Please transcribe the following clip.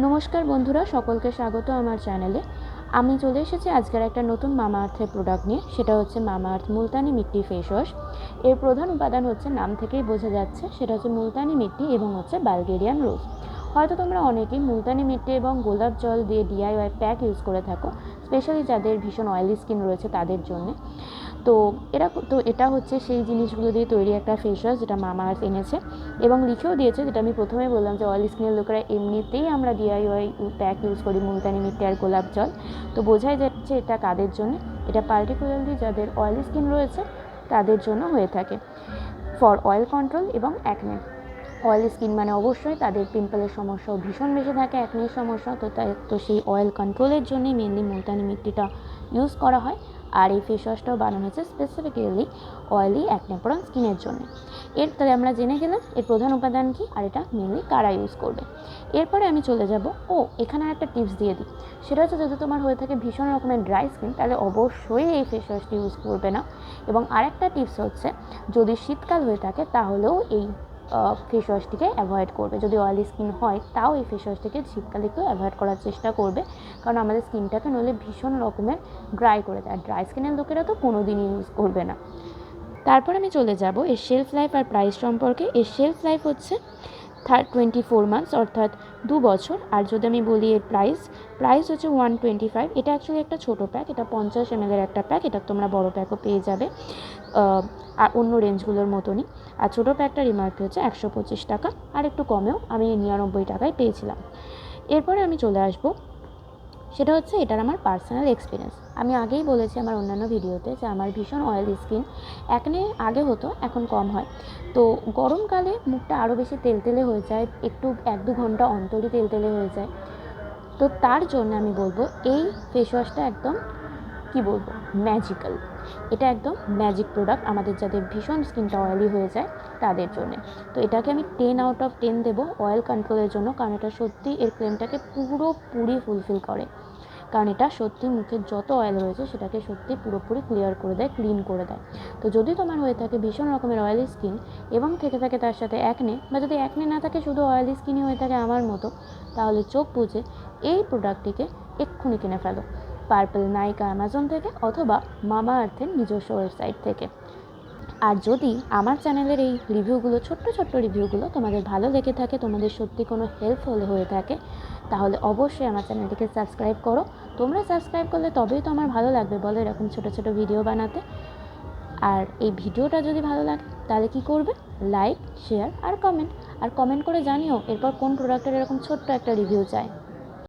নমস্কার বন্ধুরা, সকলকে স্বাগত আমার চ্যানেলে। আমি চলে এসেছি আজকের একটা নতুন মামা আর্থের প্রোডাক্ট নিয়ে। সেটা হচ্ছে মামা আর্থ মুলতানি মিট্টি ফেস ওয়াশ। এর প্রধান উপাদান হচ্ছে, নাম থেকেই বোঝা যাচ্ছে, সেটা হচ্ছে মুলতানি মিট্টি এবং হচ্ছে বালগেরিয়ান রোজ। হয়তো তোমরা অনেকেই মুলতানি মিট্টি এবং গোলাপ জল দিয়ে DIY প্যাক ইউজ করে থাকো, স্পেশালি যাদের ভীষণ অয়েলি স্কিন রয়েছে তাদের জন্য। এটা হচ্ছে সেই জিনিসগুলো দিয়ে তৈরি একটা ফেস ওয়াশ, যেটা মামা আর্থ এনেছে এবং লিখেও দিয়েছে, যেটা আমি প্রথমে বললাম যে অয়েলি স্কিনের লোকেরা এমনিতেই আমরা DIY প্যাক ইউজ করি মুলতানি মিট্টি আর গোলাপ জল। তো বোঝাই যাচ্ছে এটা কাদের জন্য। এটা পার্টিকুলারলি যাদের অয়েলি স্কিন রয়েছে তাদের জন্য হয়ে থাকে, ফর অয়েল কন্ট্রোল এবং অ্যাকনে। অয়েলি স্কিন মানে অবশ্যই তাদের পিম্পলের সমস্যাও ভীষণ বেশি থাকে, অ্যাকনের সমস্যা। তো সেই অয়েল কন্ট্রোলের জন্যই মেনলি মুলতানি মিট্টিটা ইউজ করা হয়। আর এই ফেস ওয়াশটাও বানানো হয়েছে স্পেসিফিক্যালি অয়েলি অ্যাকনে প্রোন স্কিনের জন্য। তাহলে আমরা জেনে গেলাম এর প্রধান উপাদান কী আর এটা মেনলি কারা ইউজ করবে। এরপরে আমি চলে যাব, এখানে একটা টিপস দিয়ে দিই। সেটা হচ্ছে, যদি তোমার হয়ে থাকে ভীষণ রকমের ড্রাই স্কিন, তাহলে অবশ্যই এই ফেস ওয়াশটি ইউজ করবে না। এবং আরেকটা টিপস হচ্ছে, যদি শীতকাল হয়ে থাকে তাহলেও এই ফেস ওয়াশটিকে অ্যাভয়েড করবে। যদি অয়েলি স্কিন হয় তাও এই ফেস ওয়াশটিকে শীতকালে একটু অ্যাভয়েড করার চেষ্টা করবে, কারণ আমাদের স্কিনটাকে নইলে ভীষণ রকমের ড্রাই করে দেয়। আর ড্রাই স্কিনের লোকেরা তো কোনো দিনই ইউজ করবে না। তারপর আমি চলে যাব এর শেলফ লাইফ আর প্রাইস সম্পর্কে। এর শেলফ লাইফ হচ্ছে 24 মান্থস, অর্থাৎ 2 বছর। আর যদি আমি বলি এর প্রাইস হচ্ছে 125। এটা অ্যাকচুয়ালি একটা ছোটো প্যাক, এটা 50 ml একটা প্যাক। এটা তোমরা বড় প্যাকও পেয়ে যাবে আর অন্য রেঞ্জগুলোর মতনই। আর ছোটো প্যাকটার MRP হচ্ছে 125 টাকা, আর একটু কমেও আমি 99 টাকায় পেয়েছিলাম। এরপরে আমি চলে আসবো, সেটা হচ্ছে এটার আমার পার্সোনাল এক্সপিরিয়েন্স। আমি আগেই বলেছি আমার অন্যান্য ভিডিওতে যে আমার ভীষণ অয়েলি স্কিন, অ্যাকনে আগে হতো, এখন কম হয়। তো গরমকালে মুখটা আরও বেশি তেলতেলে হয়ে যায়, একটু 1-2 ঘন্টা অন্তরই তেলতেলে হয়ে যায়। তো তার জন্য আমি বলবো এই ফেস ওয়াশটা একদম ম্যাজিক্যাল। এটা একদম ম্যাজিক প্রোডাক্ট আমাদের যাদের ভীষণ স্কিনটা অয়েলি হয়ে যায় তাদের জন্য। তো এটাকে আমি 10 আউট অফ 10 দেবো অয়েল কন্ট্রোলের জন্য, কারণ এটা সত্যি এর ক্লেমটাকে পুরোপুরি ফুলফিল করে। কারণ এটা সত্যি মুখের যত অয়েল রয়েছে সেটাকে সত্যি পুরোপুরি ক্লিয়ার করে দেয়, ক্লিন করে দেয়। তো যদি তোমার হয়ে থাকে ভীষণ রকমের অয়েলি স্কিন এবং থেকে থাকে তার সাথে অ্যাকনে, বা যদি অ্যাকনে না থাকে শুধু অয়েলি স্কিনই হয়ে থাকে আমার মতো, তাহলে চোখ বুজে এই প্রোডাক্টটিকে এক্ষুনি কিনে ফেলো, পার্পল, নাইকা, অ্যামাজন থেকে, অথবা মামা আর্থের নিজস্ব ওয়েবসাইট থেকে। আর যদি আমার চ্যানেলের এই রিভিউগুলো, ছোট্ট রিভিউগুলো তোমাদের ভালো লেগে থাকে, তোমাদের সত্যি কোনো হেল্পফুল হয়ে থাকে, তাহলে অবশ্যই আমার চ্যানেলটিকে সাবস্ক্রাইব করো। তোমরা সাবস্ক্রাইব করলে তবেই তো আমার ভালো লাগবে বলো এরকম ছোট ভিডিও বানাতে। আর এই ভিডিওটা যদি ভালো লাগে তাহলে কি করবে? লাইক, শেয়ার আর কমেন্ট করে জানিও এরপর কোন প্রোডাক্টের এরকম ছোট্ট একটা রিভিউ চাই।